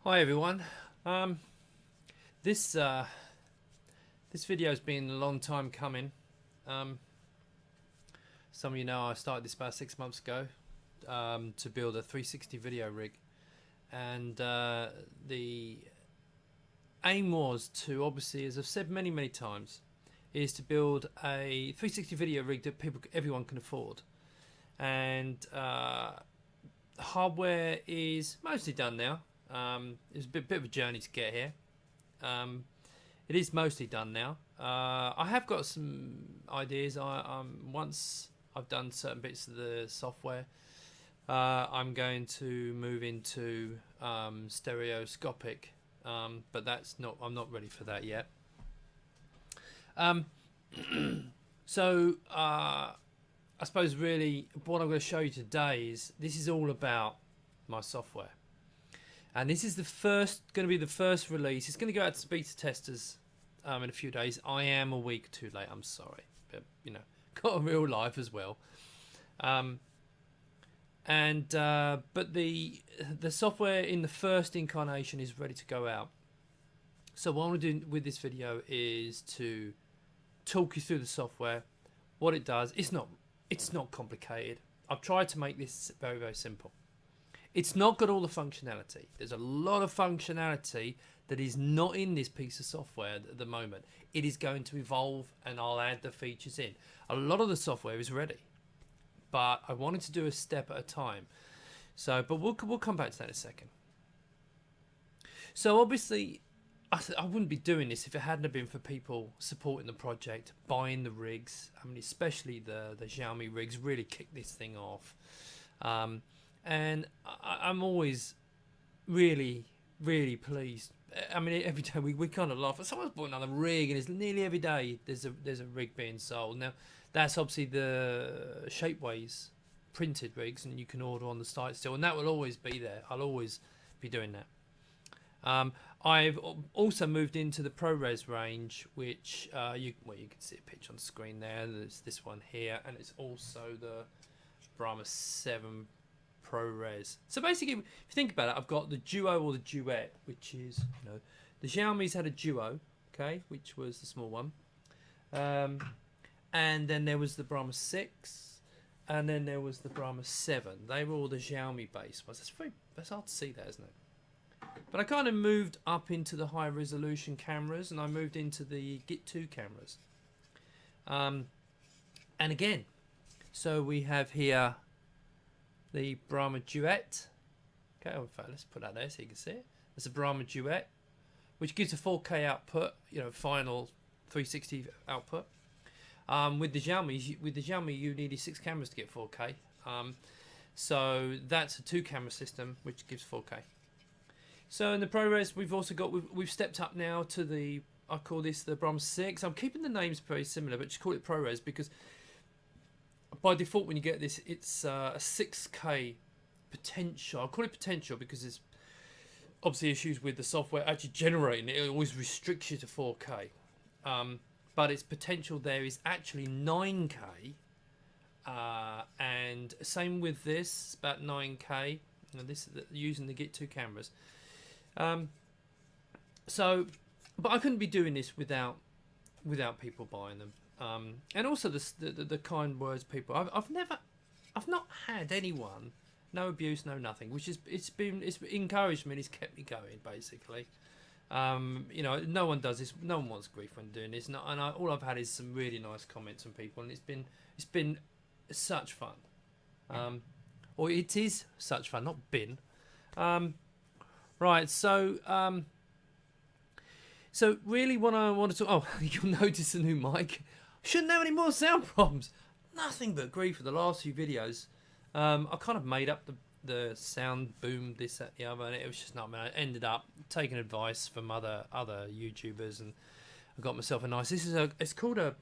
Hi everyone. Um, this this video has been a long time coming. Um, some of you know I started this about 6 months ago to build a 360 video rig, and the aim was to, obviously, as I've said many times, is to build a 360 video rig that everyone can afford, and hardware is mostly done now. It's a bit of a journey to get here. It is mostly done now. I have got some ideas. Once I've done certain bits of the software, I'm going to move into stereoscopic, but that's not. I'm not ready for that yet. So I suppose really what I'm going to show you today is this is all about my software. And this is going to be the first release. It's going to go out to beta testers in a few days. I am a week too late. I'm sorry, but got a real life as well. But the software in the first incarnation is ready to go out. So what I want to do with this video is to talk you through the software, what it does. It's not complicated. I've tried to make this very simple. It's not got all the functionality. There's a lot of functionality that is not in this piece of software at the moment. It is going to evolve, and I'll add the features in. A lot of the software is ready, but I wanted to do a step at a time. But we'll come back to that in a second. So obviously, I wouldn't be doing this if it hadn't been for people supporting the project, buying the rigs. I mean, especially the Xiaomi rigs really kicked this thing off. And I'm always really pleased. I mean, every day we kind of laugh. Someone's bought another rig, and it's nearly every day there's a rig being sold. Now, that's obviously the Shapeways printed rigs, and you can order on the site still, and that will always be there. I'll always be doing that. I've also moved into the ProRes range, which you can see a picture on the screen there. There's this one here, and it's also the Brahma 7 ProRes. So basically, if you think about it, I've got the Duo or the Duet, which is, the Xiaomi's had a Duo, okay, which was the small one, and then there was the Brahma 6, and then there was the Brahma 7. They were all the Xiaomi based ones. That's hard to see that, isn't it? But I kind of moved up into the high resolution cameras, and I moved into the Git2 cameras. And again, so we have here the Brahma Duet. Okay, in fact, let's put that there so you can see it. It's a Brahma Duet, which gives a 4K output, final 360 output. With the Xiaomi, you needed 6 cameras to get 4K. So that's a 2-camera system, which gives 4K. So in the ProRes, we've stepped up now to I call this the Brahma 6. I'm keeping the names very similar, but just call it ProRes because by default, when you get this, it's a 6K potential. I'll call it potential because there's obviously issues with the software actually generating it. It always restricts you to 4K. But its potential there is actually 9K. And same with this, it's about 9K. And this is using the Git2 cameras. But I couldn't be doing this without people buying them. And also the kind words people. I've not had anyone, no abuse, no nothing, which it's encouraged me and it's kept me going basically. No one does this. No one wants grief when doing this. All I've had is some really nice comments from people, and it's been such fun. Or it is such fun, not been. Right. So really, what I wanted to you'll notice a new mic. Shouldn't have any more sound problems. Nothing but grief for the last few videos. I kind of made up the sound boom, this, that, the other, and it was just not. I ended up taking advice from other YouTubers, and I got myself a nice. It's called what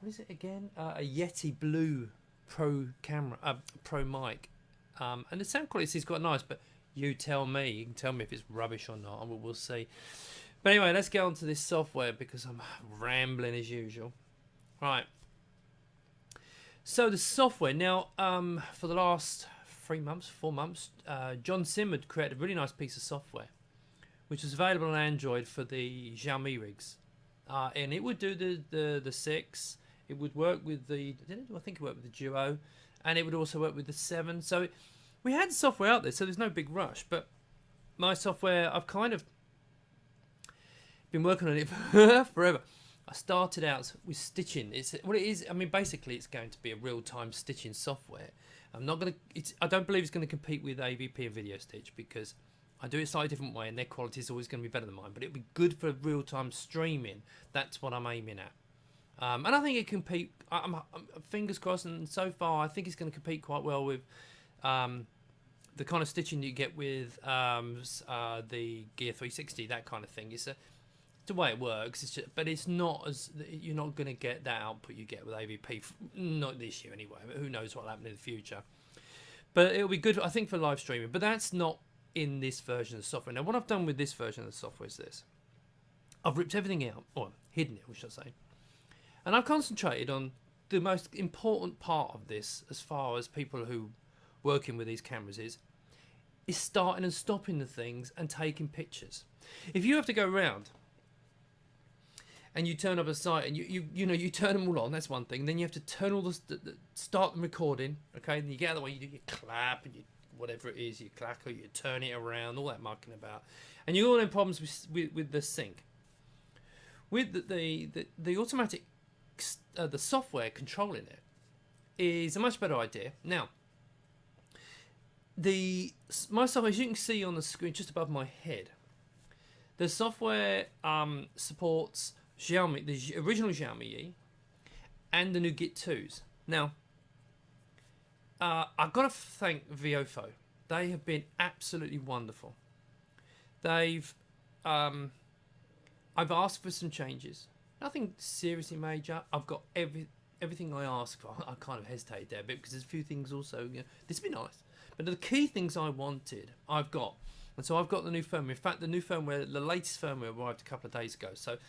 is it again? A Yeti Blue Pro camera, Pro mic, and the sound quality is quite nice. But you tell me. You can tell me if it's rubbish or not, and we'll see. But anyway, let's get on to this software because I'm rambling as usual. Right. So the software now, for the last 3 months, 4 months, John Sim had created a really nice piece of software, which was available on Android for the Xiaomi rigs, and it would do the 6. It would work with I think it worked with the Duo, and it would also work with the 7. So we had software out there, so there's no big rush. But my software, I've kind of been working on it forever. I started out with stitching. It's what it is. I mean, basically, it's going to be a real-time stitching software. I'm not gonna. I don't believe it's going to compete with AVP and Video Stitch because I do it a slightly different way, and their quality is always going to be better than mine. But it'll be good for real-time streaming. That's what I'm aiming at. And I think it can compete. I'm fingers crossed, and so far I think it's going to compete quite well with the kind of stitching you get with the Gear 360, that kind of thing. It's the way it works. It's just, but it's not as you're not going to get that output you get with AVP. Not this year anyway. But who knows what'll happen in the future? But it'll be good, I think, for live streaming. But that's not in this version of the software. Now, what I've done with this version of the software is this: I've ripped everything out, or hidden it, we should say. And I've concentrated on the most important part of this, as far as people who working with these cameras is starting and stopping the things and taking pictures. If you have to go around and you turn up a site and you turn them all on, that's one thing. Then you have to turn all start them recording, okay? And you get out of the way, you do your clap and you whatever it is, you clack or you turn it around, all that mucking about, and you all have problems with the sync. With the automatic. The software controlling it is a much better idea. Now, my software, as you can see on the screen just above my head, the software supports Xiaomi, the original Xiaomi and the new Git2s. Now, I've got to thank Viofo. They have been absolutely wonderful. I've asked for some changes. Nothing seriously major. I've got everything I asked for. I kind of hesitated there a bit because there's a few things also. This would be nice, but the key things I wanted, I've got, and so I've got the new firmware. In fact, the new firmware, the latest firmware, arrived a couple of days ago. So,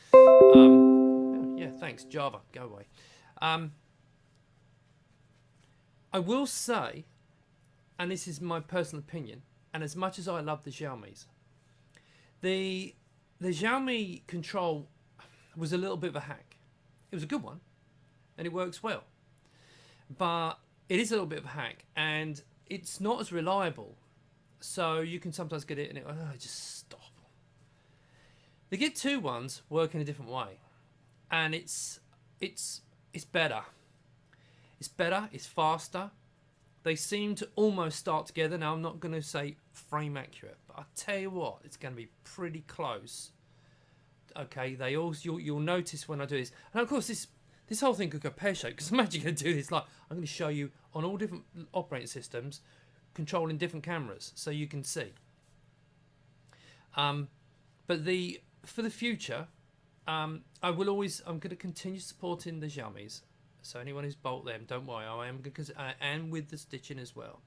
yeah, thanks Java. Go away. I will say, and this is my personal opinion, and as much as I love the Xiaomi's, the Xiaomi control was a little bit of a hack. It was a good one, and it works well. But it is a little bit of a hack, and it's not as reliable. So you can sometimes get it, and it just stop. The Git2 ones work in a different way, and it's better. It's better. It's faster. They seem to almost start together. Now I'm not going to say frame accurate, but I tell you what, it's going to be pretty close. Okay, you'll notice when I do this, and of course this whole thing could go pear-shaped because I'm actually going to do this like I'm going to show you on all different operating systems controlling different cameras so you can see. But for the future, I'm going to continue supporting the Xiaomi's. So anyone who's bought them, don't worry, I am because and with the stitching as well,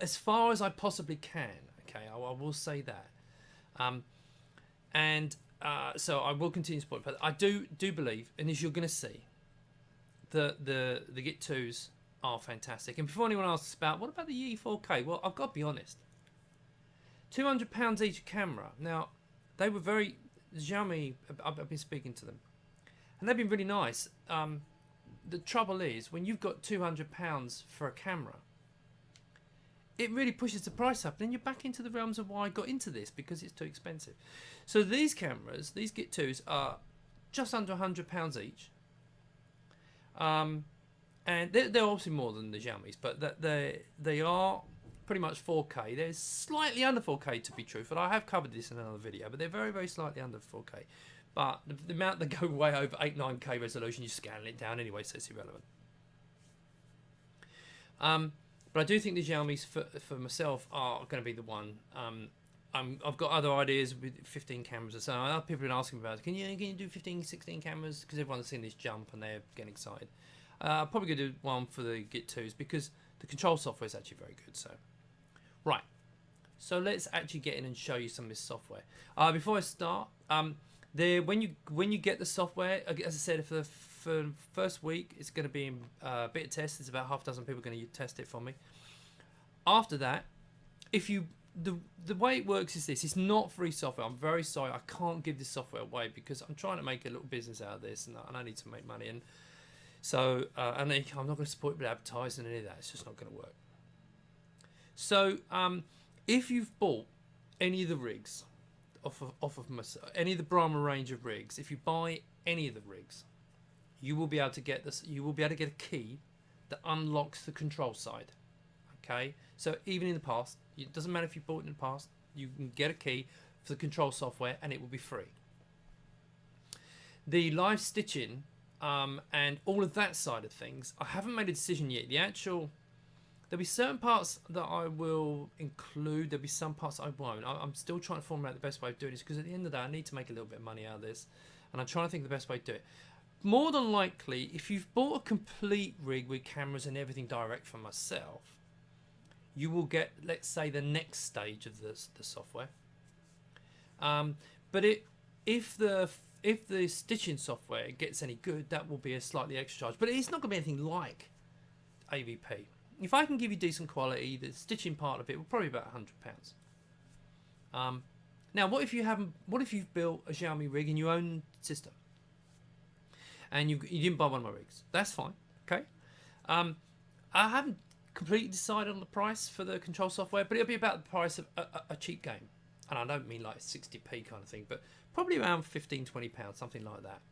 as far as I possibly can. Okay, I will say that. So I will continue to support it, but I do believe, and as you're going to see, the Git2s are fantastic. And before anyone asks about what about the Yi 4K, well, I've got to be honest. £200 each camera. Now, they were Xiaomi. I've been speaking to them, and they've been really nice. The trouble is when you've got £200 for a camera, it really pushes the price up. Then you're back into the realms of why I got into this, because it's too expensive. So these cameras, these Git2s, are just under £100 each. And they're obviously more than the Xiaomi's, but they are pretty much 4K. They're slightly under 4K to be truthful. I have covered this in another video, but they're very, very slightly under 4K. But the amount that go way over 9K resolution, you're scaling it down anyway, so it's irrelevant. But I do think the Xiaomi's for myself are going to be the one. I've got other ideas with 15 cameras or so. I know people have been asking about it. Can you do 15, 16 cameras? Because everyone's seen this jump and they're getting excited. Probably going to do one for the Git2s because the control software is actually very good. So, right. So let's actually get in and show you some of this software. Before I start, when you get the software, as I said, for the first week, it's going to be in beta test. There's about half a dozen people going to test it for me. After that, if you the way it works is this: it's not free software. I'm very sorry, I can't give this software away because I'm trying to make a little business out of this, and I need to make money. And so, and I'm not going to support it with advertising and any of that. It's just not going to work. So, if you've bought any of the rigs off of any of the Brahma range of rigs, if you buy any of the rigs, you will be able to get this. You will be able to get a key that unlocks the control side. Okay, so even in the past, it doesn't matter if you bought it in the past, you can get a key for the control software and it will be free. The live stitching and all of that side of things, I haven't made a decision yet. There'll be certain parts that I will include, there'll be some parts I won't. I'm still trying to formulate the best way of doing this because at the end of the day I need to make a little bit of money out of this, and I'm trying to think of the best way to do it. More than likely, if you've bought a complete rig with cameras and everything direct from myself, you will get, let's say, the next stage of the software. But if the stitching software gets any good, that will be a slightly extra charge. But it's not going to be anything like AVP. If I can give you decent quality, the stitching part of it will probably be about £100. Now, what if you've built a Xiaomi rig in your own system, and you didn't buy one of my rigs? That's fine. Okay. I haven't completely decided on the price for the control software, but it'll be about the price of a cheap game, and I don't mean like 60p kind of thing, but probably around £15-20, something like that.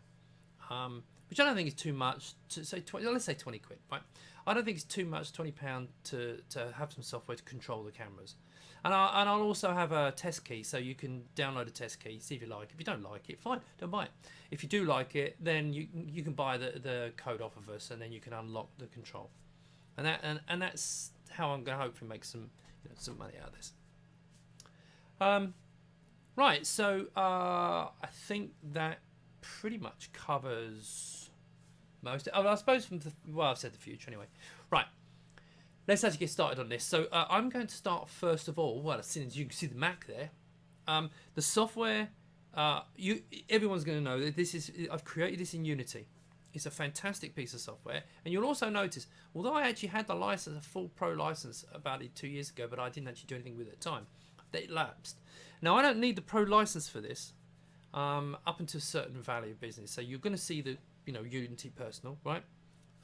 Which I don't think is too much to say. Let's say 20 quid, right? I don't think it's too much, £20 to have some software to control the cameras. And I'll also have a test key, so you can download a test key, see if you like it. If you don't like it, fine, don't buy it. If you do like it, then you can buy the code off of us, and then you can unlock the control. And that's how I'm going to hopefully make some money out of this. Right, so I think that pretty much covers most. I suppose I've said the future anyway. Right, let's actually get started on this. So I'm going to start first of all. Well, as you can see the Mac there, the software. Everyone's going to know that I've created this in Unity. It's a fantastic piece of software, and you'll also notice, although I actually had the license, a full pro license, about 2 years ago, but I didn't actually do anything with it at the time. It lapsed. Now I don't need the pro license for this, up until a certain value of business. So you're going to see the Unity Personal, right?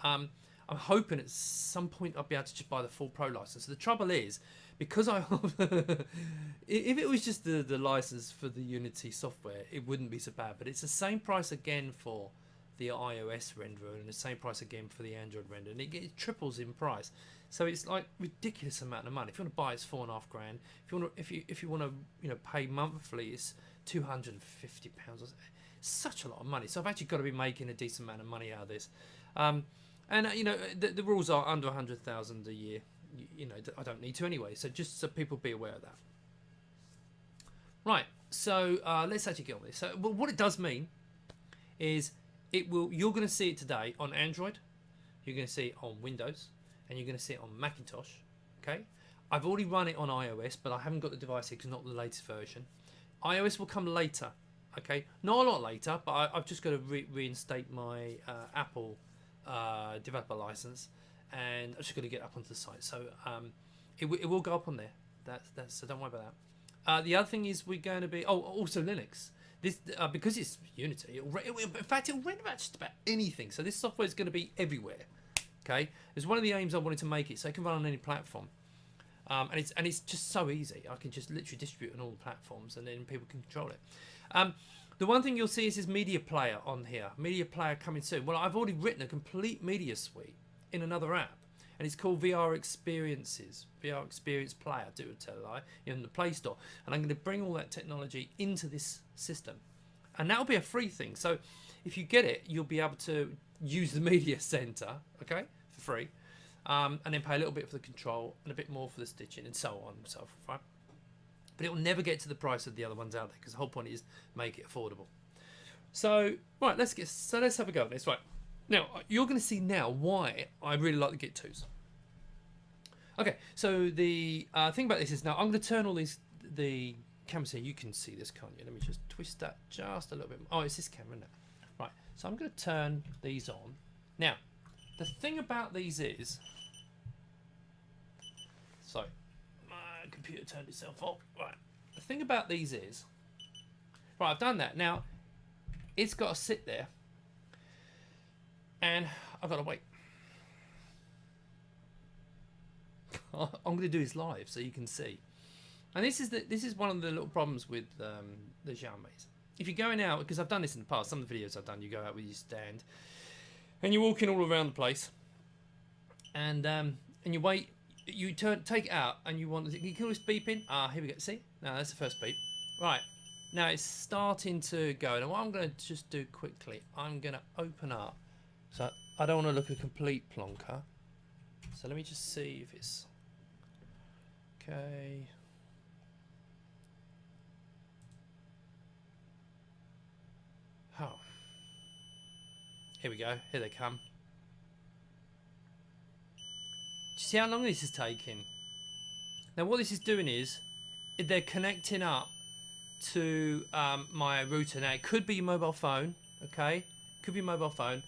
I'm hoping at some point I'll be able to just buy the full pro license. The trouble is, because if it was just the license for the Unity software, it wouldn't be so bad. But it's the same price again for the iOS renderer and the same price again for the Android renderer, and it triples in price. So it's like ridiculous amount of money. If you want to buy it, it's £4,500. If you want to pay monthly, it's £250. Such a lot of money. So I've actually got to be making a decent amount of money out of this. The rules are under 100,000 a year. I don't need to anyway. So just so people be aware of that. Right. So let's actually get on with this. So what it does mean is you're going to see it today on Android, you're going to see it on Windows, and you're going to see it on Macintosh. Okay, I've already run it on iOS, but I haven't got the device here because it's not the latest version. iOS will come later. Okay, not a lot later, but I've just got to reinstate my Apple developer license, and I'm just going to get up onto the site. So it will go up on there. That's so don't worry about that. The other thing is we're going to be also Linux. This because it's Unity. In fact, it'll run about just about anything. So this software is going to be everywhere. Okay, it's one of the aims I wanted to make it so it can run on any platform, and it's just so easy. I can just literally distribute on all the platforms, and then people can control it. The one thing you'll see is this media player on here. Media player coming soon. Well, I've already written a complete media suite in another app, and it's called VR Experience Player. Do tell a lie in the Play Store, and I'm going to bring all that technology into this system, and that'll be a free thing. So if you get it, you'll be able to use the media center, okay, for free, and then pay a little bit for the control and a bit more for the stitching and so on and so forth, right? But it will never get to the price of the other ones out there because the whole point is make it affordable. So right, let's have a go at this. Right, now you're going to see now why I really like the Git2s. Okay, so the thing about this is now I'm going to turn all the cameras here. You can see this, can't you? Let me just twist that just a little bit. Oh, it's this camera now. Right, so I'm going to turn these on. Now, the thing about these is, so Computer turned itself off. Right. The thing about these is, right, I've done that. Now, it's got to sit there, and I've got to wait. I'm going to do this live so you can see. And this is one of the little problems with the Xiaomi's. If you're going out, because I've done this in the past, some of the videos I've done, you go out with your stand, and you're walking all around the place, and you wait. You take it out, and you want. You hear this beeping. Ah, here we go. See? No, that's the first beep. Right. Now it's starting to go. And what I'm going to just do quickly, I'm going to open up. So I don't want to look a complete plonker. So let me just see if it's okay. Oh. Here we go. Here they come. Do you see how long this is taking? Now what this is doing is they're connecting up to my router. Now it could be your mobile phone, okay? Could be your mobile phone,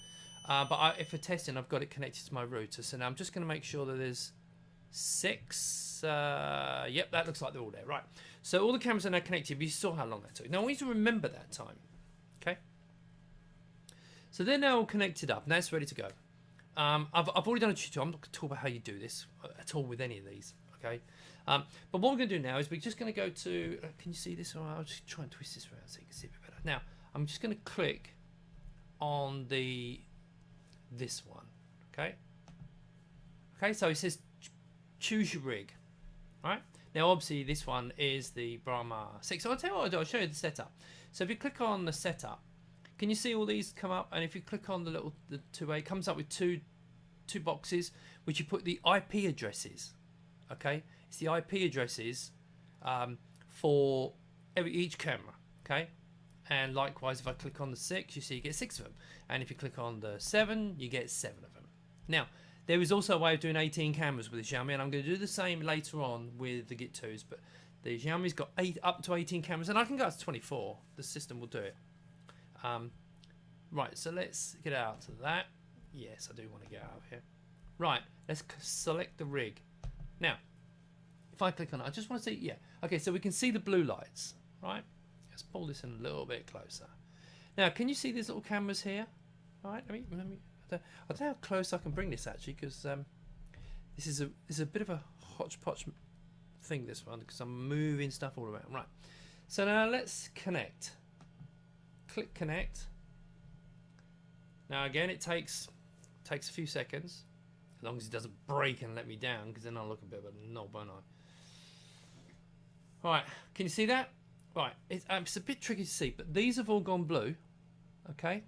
but if for testing I've got it connected to my router. So now I'm just going to make sure that there's 6. Yep, that looks like they're all there. Right. So all the cameras are now connected. But you saw how long that took. Now I want you to remember that time, okay? So they're now all connected up. Now it's ready to go. I've already done a tutorial. I'm not going to talk about how you do this at all with any of these, okay? But what we're going to do now is we're just going to go to... can you see this? I'll just try and twist this around so you can see it a bit better. Now, I'm just going to click on this one, okay? Okay, so it says choose your rig, right? Now, obviously, this one is the Brahma 6. So I'll tell you what I'll do. I'll show you the setup. So if you click on the setup, can you see all these come up? And if you click on the 2A, it comes up with two boxes, which you put the IP addresses. Okay, it's the IP addresses for each camera. Okay, and likewise, if I click on the 6, you see you get 6 of them, and if you click on the 7, you get 7 of them. Now, there is also a way of doing 18 cameras with the Xiaomi, and I'm going to do the same later on with the Git2s. But the Xiaomi's got up to 18 cameras, and I can go up to 24. The system will do it. Right, so let's get out to that. Yes, I do want to get out of here. Right, let's select the rig. Now, if I click on it, I just want to see, yeah. Okay, so we can see the blue lights, right? Let's pull this in a little bit closer. Now, can you see these little cameras here? All right, let me I don't know how close I can bring this actually, because this is a bit of a hodgepodge thing, this one, because I'm moving stuff all around. Right, so now let's connect. Click connect. Now again, it takes a few seconds, as long as it doesn't break and let me down, because then I'll look a bit of a knob, won't I? Right, can you see that? Right, it's a bit tricky to see, but these have all gone blue, okay?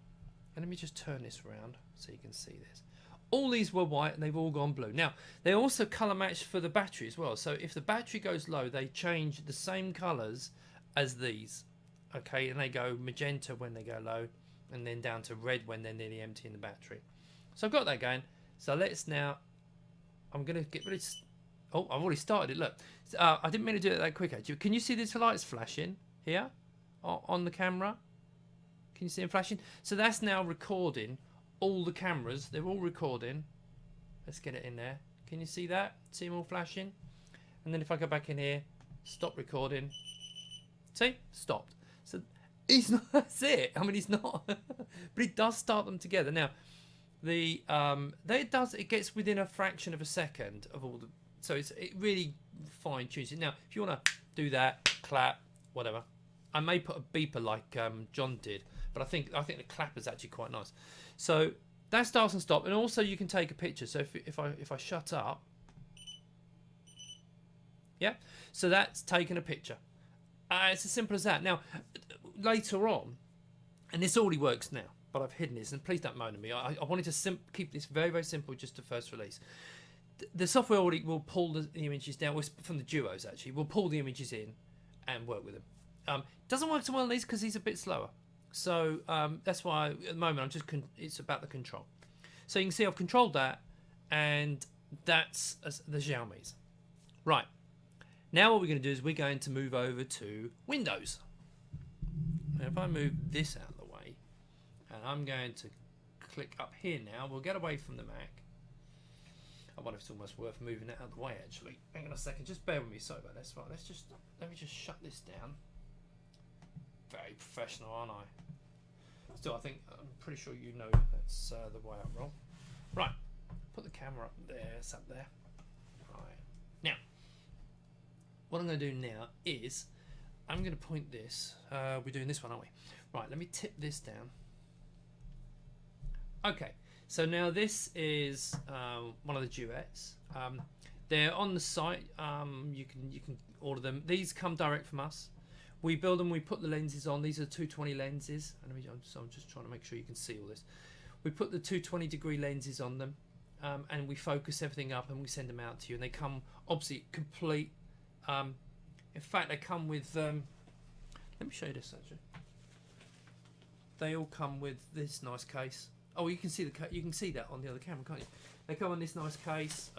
And let me just turn this around so you can see this. All these were white and they've all gone blue. Now, they also colour match for the battery as well. So if the battery goes low, they change the same colours as these. Okay, and they go magenta when they go low, and then down to red when they're nearly empty in the battery. So I've got that going. So let's now, I'm going to get rid of... Oh, I've already started it, look. I didn't mean to do it that quick, actually. Can you see these lights flashing here on the camera? Can you see them flashing? So that's now recording all the cameras. They're all recording. Let's get it in there. Can you see that? See them all flashing? And then if I go back in here, stop recording. See? Stopped. So he's not, that's it. I mean, he's not. But it does start them together. Now, it gets within a fraction of a second of all the... So it really fine-tunes it. Now, if you want to do that, clap, whatever. I may put a beeper like John did, but I think the clap is actually quite nice. So that starts and stops, and also you can take a picture. So if I shut up, yeah, so that's taken a picture. It's as simple as that. Now, later on, and this already works now, but I've hidden this, and please don't moan at me. I wanted to keep this very, very simple, just to first release. The software already will pull the images down, from the duos actually. We'll pull the images in and work with them. Doesn't work so well on these because he's a bit slower. So that's why at the moment it's about the control. So you can see I've controlled that, and that's the Xiaomi's. Right. Now what we're going to do is we're going to move over to Windows. Now if I move this out of the way, and I'm going to click up here now, we'll get away from the Mac. I wonder if it's almost worth moving it out of the way, actually. Hang on a second, just bear with me. Sorry about this. Right, let me just shut this down. Very professional, aren't I? Still, I'm pretty sure you know that's the way I roll. Right, put the camera up there. It's up there. Right. Now, what I'm going to do now is I'm going to point this. We're doing this one, aren't we? Right, let me tip this down. Okay, so now this is one of the duets. They're on the site. You can order them. These come direct from us. We build them. We put the lenses on. These are 220 lenses. So I'm just trying to make sure you can see all this. We put the 220-degree lenses on them, and we focus everything up, and we send them out to you. And they come obviously complete. In fact, they come with. Let me show you this actually. They all come with this nice case. Oh, you can see that on the other camera, can't you? They come in this nice case.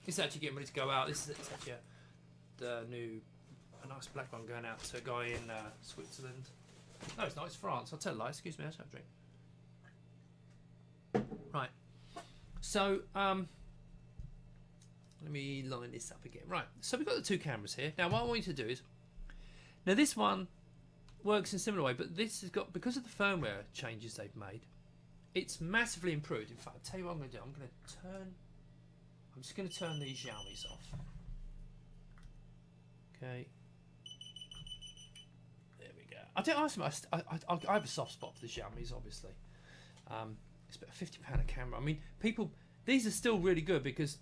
It's actually getting ready to go out. It's actually a nice black one going out to a guy in Switzerland. No, it's not. It's France. I'll tell a lie. Excuse me. I just have a drink. Right. So let me line this up again. Right. So we've got the two cameras here. Now, what I want you to do is, now this one works in a similar way, but this has got, because of the firmware changes they've made, it's massively improved. In fact, I'll tell you what I'm going to do. I'm just going to turn these Xiaomi's off. Okay. There we go. I have a soft spot for the Xiaomi's, obviously. It's about £50 a camera. I mean, these are still really good because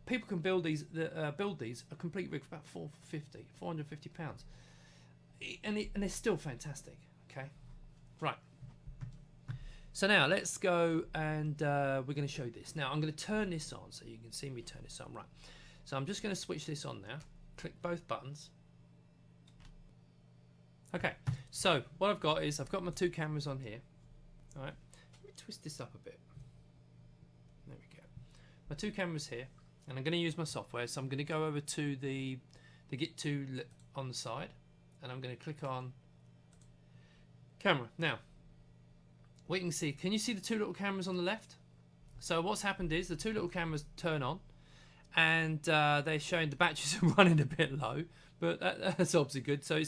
people can build these a complete rig for about £450, and they're still fantastic. Okay, right. So now let's go and we're going to show you this. Now I'm going to turn this on so you can see me turn this on. Right. So I'm just going to switch this on now. Click both buttons. Okay. So what I've got is I've got my two cameras on here. All right. Let me twist this up a bit. There we go. My two cameras here, and I'm going to use my software. So I'm going to go over to the Git2 on the side, and I'm going to click on camera. Now, what you can see, can you see the two little cameras on the left? So what's happened is the two little cameras turn on, and they're showing the batteries are running a bit low, but that's obviously good. So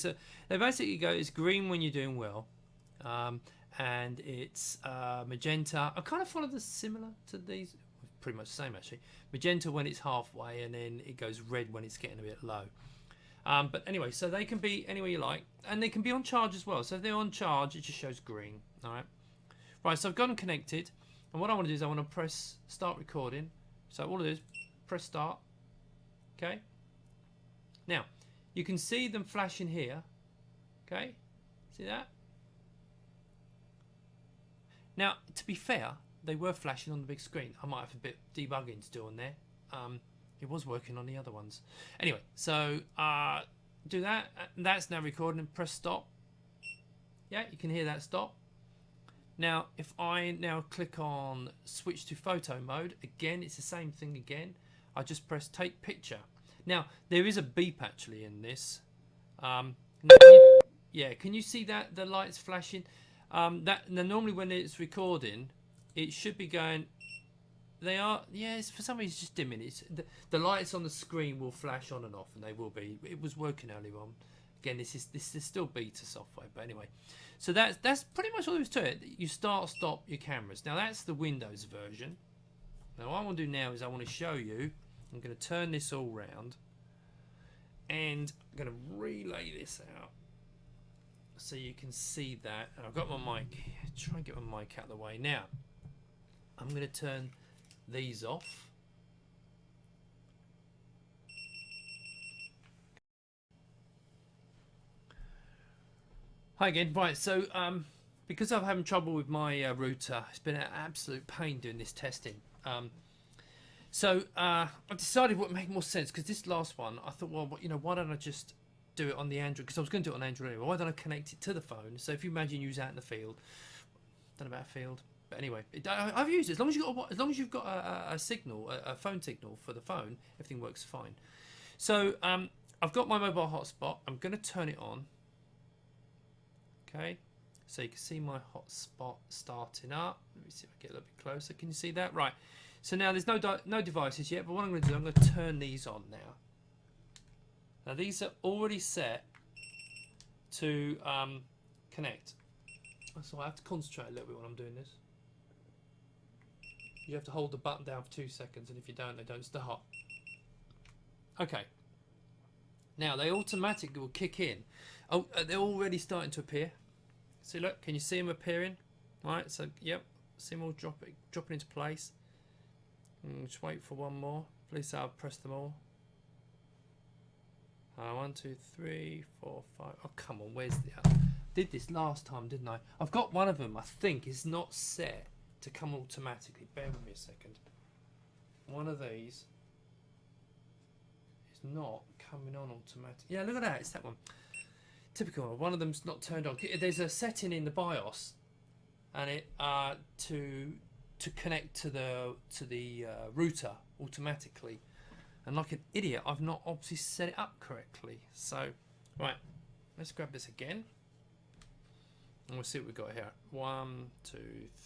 they basically go, it's green when you're doing well, and it's magenta. I kind of follow this similar to these, pretty much the same actually. Magenta when it's halfway, and then it goes red when it's getting a bit low. But anyway, so they can be anywhere you like, and they can be on charge as well. So if they're on charge, it just shows green. All right. Right, so I've got them connected, and what I want to do is I want to press start recording. So all it is, press start. Okay. Now, you can see them flashing here. Okay. See that? Now, to be fair, they were flashing on the big screen. I might have a bit debugging to do on there. It was working on the other ones. Anyway, so do that. That's now recording. Press stop. Yeah, you can hear that stop. Now, if I now click on switch to photo mode, again, it's the same thing again. I just press take picture. Now, there is a beep actually in this. Now, can you see that the lights flashing? Now normally when it's recording, it should be going. They are, yes. For some reason, it's just dimming. The lights on the screen will flash on and off, and they will be. It was working earlier on. Again, this is still beta software, but anyway. So that's pretty much all there is to it. You start, stop your cameras. Now that's the Windows version. Now what I want to do now is I want to show you. I'm going to turn this all round, and I'm going to relay this out so you can see that. And I've got my mic. Try and get my mic out of the way. Now I'm going to turn these off. Hi again. Right, so because I'm having trouble with my router, it's been an absolute pain doing this testing. So I decided what would make more sense, because this last one, I thought, well, why don't I just do it on the Android? Because I was going to do it on Android anyway. Why don't I connect it to the phone? So if you imagine you was out in the field, don't know about a field, but anyway, I've used it. As long as you've got a signal, a phone signal for the phone, everything works fine. So I've got my mobile hotspot. I'm going to turn it on. Okay, so you can see my hotspot starting up. Let me see if I get a little bit closer. Can you see that? Right. So now there's no devices yet, but what I'm going to do, I'm going to turn these on now. Now these are already set to connect. So I have to concentrate a little bit when I'm doing this. You have to hold the button down for 2 seconds, and if you don't, they don't start. Okay. Now they automatically will kick in. Oh, they're already starting to appear. See, look, can you see them appearing? All right, so yep, see them all dropping into place. Just wait for one more. Please, I'll press them all. 1, 2, 3, 4, 5. Oh, come on, where's the other? Did this last time, didn't I? I've got one of them. I think is not set to come automatically. Bear with me a second. One of these is not coming on automatic. Yeah, look at that. It's that one. Typical. One of them's not turned on. There's a setting in the BIOS, and it to connect to the router automatically. And like an idiot, I've not obviously set it up correctly. So, right, let's grab this again. And we'll see what we've got here. 1, 2,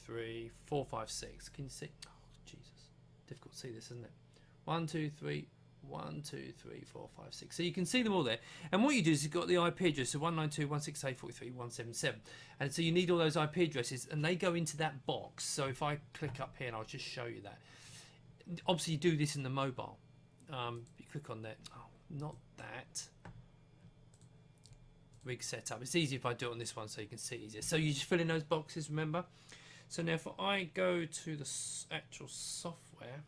3, 4, 5, 6. Can you see? Oh, Jesus. Difficult to see this, isn't it? 1, 2, 3, 1, 2, 3, 4, 5, 6. So you can see them all there. And what you do is you've got the IP address, so 192.168.43.177. And so you need all those IP addresses, and they go into that box. So if I click up here, and I'll just show you that. Obviously, you do this in the mobile. You click on that. Oh, not that. Rig setup. It's easy if I do it on this one so you can see it easier. So you just fill in those boxes, remember? So now if I go to the actual software,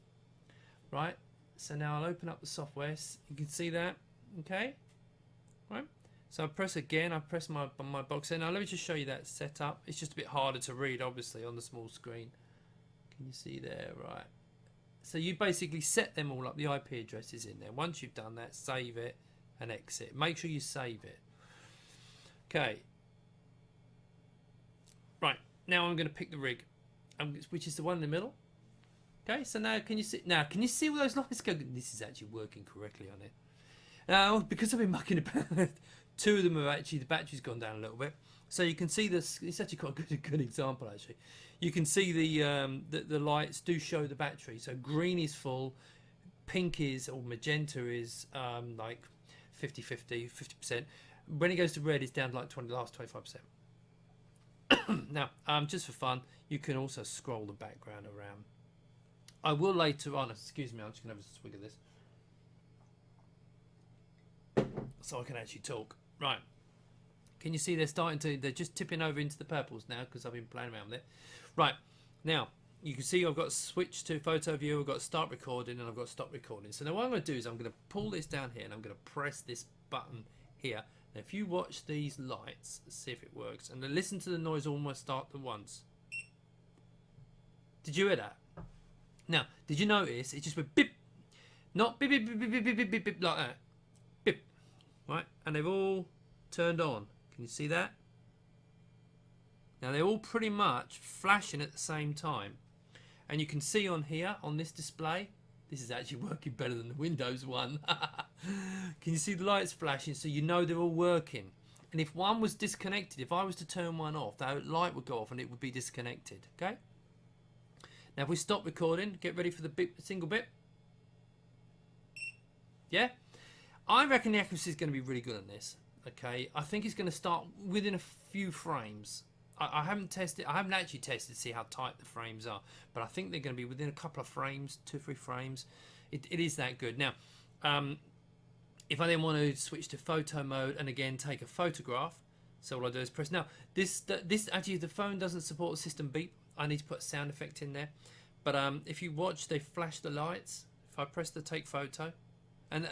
right? So now I'll open up the software. You can see that, okay? Right? So I press again. I press my box there. Now let me just show you that setup. It's just a bit harder to read, obviously, on the small screen. Can you see there? Right. So you basically set them all up. The IP address is in there. Once you've done that, save it and exit. Make sure you save it. Okay. Right. Now I'm going to pick the rig, which is the one in the middle. Okay. So now can you see? Now can you see all those lines go? This is actually working correctly on it. Now because I've been mucking about, 2 of them are actually the battery's gone down a little bit. So you can see this. It's actually quite a good example actually. You can see the lights do show the battery. So green is full, pink is, or magenta is like 50%. When it goes to red, it's down to like the last 25%. Now, just for fun, you can also scroll the background around. I will later on. Excuse me, I'm just gonna have a swig of this, so I can actually talk. Right. Can you see they're just tipping over into the purples now because I've been playing around with it. Right, now you can see I've got switch to photo view, I've got start recording, and I've got stop recording. So now what I'm going to do is I'm going to pull this down here and I'm going to press this button here. Now if you watch these lights, see if it works, and then listen to the noise almost start at once. Did you hear that? Now, did you notice it just went beep, not beep beep beep beep beep beep beep, beep like that, beep, right? And they've all turned on. Can you see that? Now they're all pretty much flashing at the same time. And you can see on here, on this display, this is actually working better than the Windows one. Can you see the lights flashing? So you know they're all working. And if one was disconnected, if I was to turn one off, that light would go off and it would be disconnected. Okay? Now if we stop recording, get ready for the single bit. Yeah? I reckon the accuracy is going to be really good on this. Okay, I think it's going to start within a few frames. I haven't tested. I haven't actually tested to see how tight the frames are, but I think they're going to be within a couple of frames, 2-3 frames. It is that good. Now, if I then want to switch to photo mode and again take a photograph, so all I do is press. Now, this actually the phone doesn't support the system beep. I need to put a sound effect in there. But if you watch, they flash the lights. If I press the take photo, and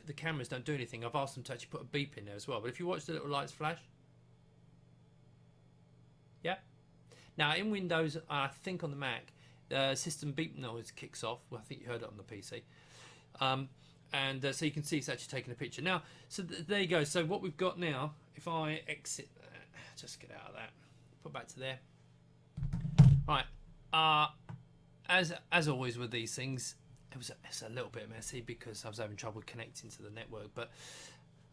the cameras don't do anything. I've asked them to actually put a beep in there as well. But if you watch the little lights flash, yeah. Now in Windows, I think on the Mac, system beep noise kicks off. Well, I think you heard it on the PC. So you can see it's actually taking a picture. Now, so there you go. So what we've got now, if I exit that, just get out of that, put back to there. Right. As always with these things, it's a little bit messy because I was having trouble connecting to the network. But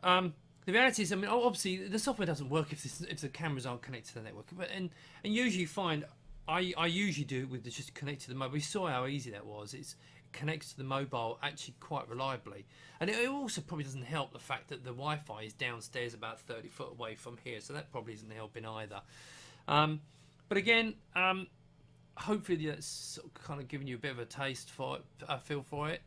the reality is, I mean, obviously the software doesn't work if the cameras aren't connected to the network. And usually you find I usually do it with just connect to the mobile. We saw how easy that was. It connects to the mobile actually quite reliably, and it also probably doesn't help the fact that the Wi-Fi is downstairs about 30 foot away from here, so that probably isn't helping either. But again, hopefully that's sort of kind of giving you a bit of a taste for it, a feel for it.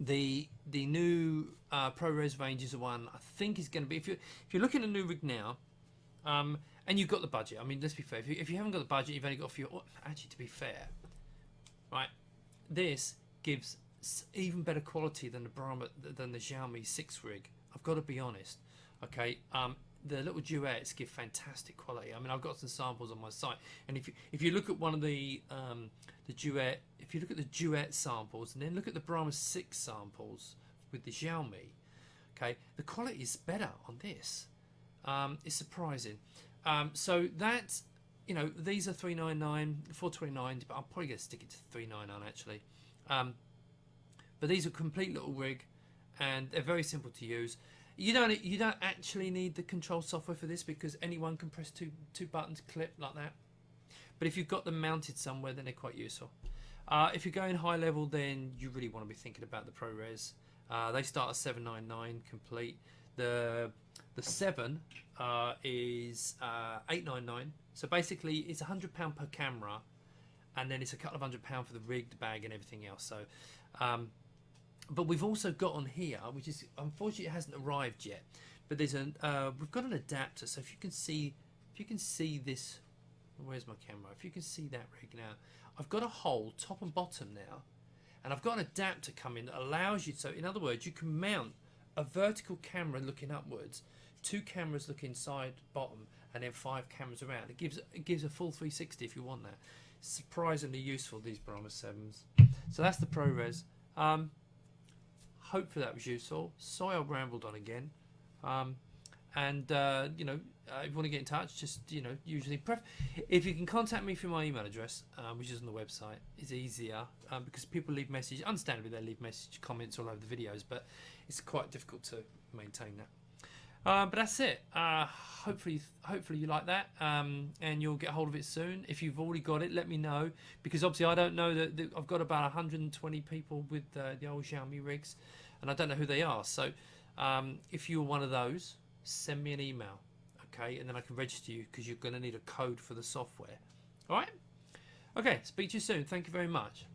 The new ProRes range is the one I think is going to be, if you're looking at a new rig now, and you've got the budget. I mean, let's be fair. If you haven't got the budget, you've only got a few. Actually, to be fair, right, this gives even better quality than the Brahma, than the Xiaomi 6 rig. I've got to be honest. Okay, the little duets give fantastic quality. I mean, I've got some samples on my site, and if you look at one of the duet, if you look at the duet samples, and then look at the Brahma 6 samples with the Xiaomi, okay, the quality is better on this. It's surprising. So that, you know, these are 399, 429, but I'm probably going to stick it to 399 actually. But these are complete little rig, and they're very simple to use. You don't actually need the control software for this, because anyone can press two buttons, clip like that. But if you've got them mounted somewhere, then they're quite useful. If you're going high level, then you really want to be thinking about the ProRes. They start at 799 complete. The 7 is 899. So basically, it's £100 per camera, and then it's a couple of £100 for the rig, the bag, and everything else. So, but we've also got on here, which is unfortunately it hasn't arrived yet. But there's we've got an adapter. So if you can see this, where's my camera? If you can see that rig now, I've got a hole top and bottom now, and I've got an adapter coming that allows you. So in other words, you can mount a vertical camera looking upwards, 2 cameras looking side bottom, and then 5 cameras around. It gives a full 360 if you want that. Surprisingly useful, these Brahma 7s. So that's the ProRes. Hopefully that was useful. Sorry I rambled on again. You know, if you want to get in touch, just, you know, usually if you can contact me through my email address, which is on the website, it's easier, because people leave messages. Understandably, they leave message comments all over the videos, but it's quite difficult to maintain that. But that's it. Hopefully you like that, and you'll get hold of it soon. If you've already got it, let me know, because obviously I don't know that I've got about 120 people with the old Xiaomi rigs, and I don't know who they are. So if you're one of those, send me an email, okay, and then I can register you, because you're going to need a code for the software. All right? Okay, speak to you soon. Thank you very much.